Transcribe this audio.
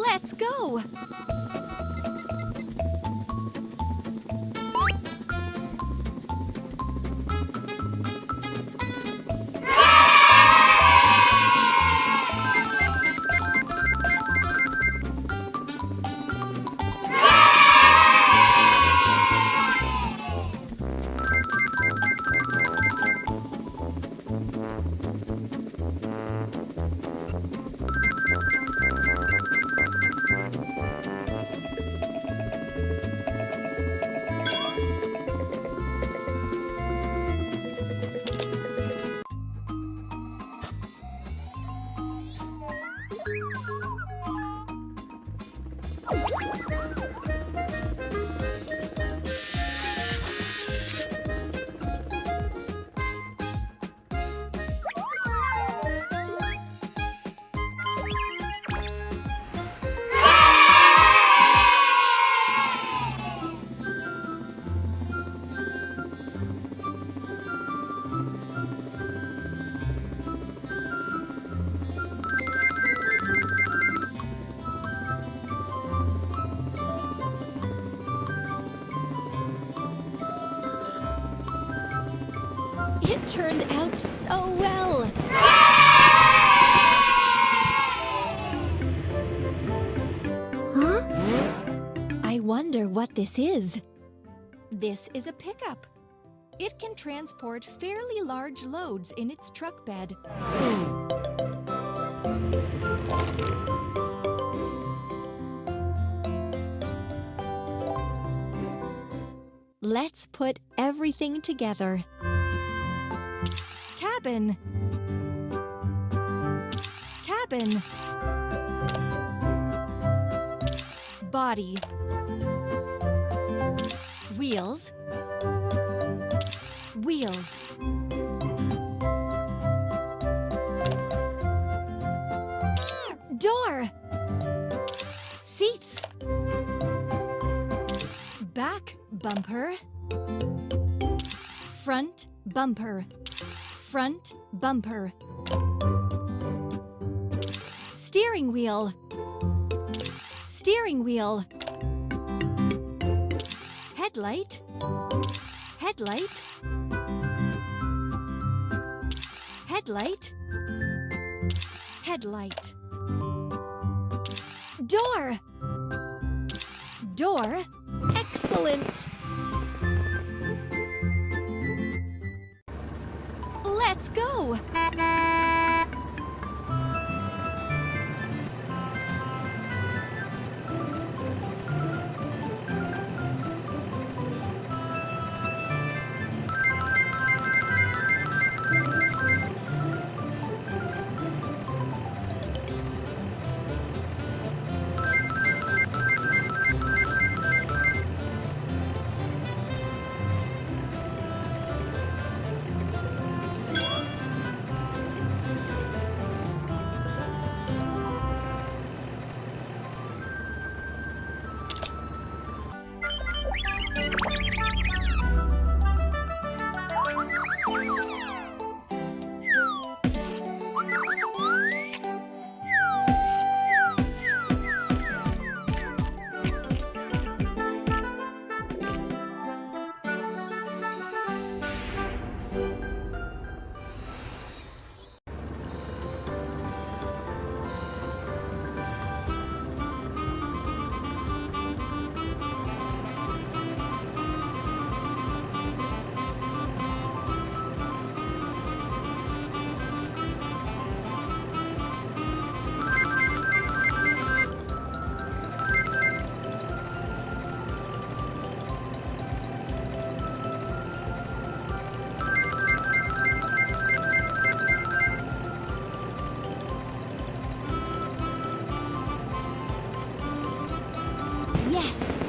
Let's go! It turned out so well! Huh? I wonder what this is. This is a pickup. It can transport fairly large loads in its truck bed. Let's put everything together. Cabin. Cabin. Body. Wheels. Wheels. Door. Seats. Back bumper. Front bumper. Front bumper. Steering wheel. Steering wheel. Headlight. Headlight. Headlight. Headlight. Door. Door. Excellent. Let's go. Yes!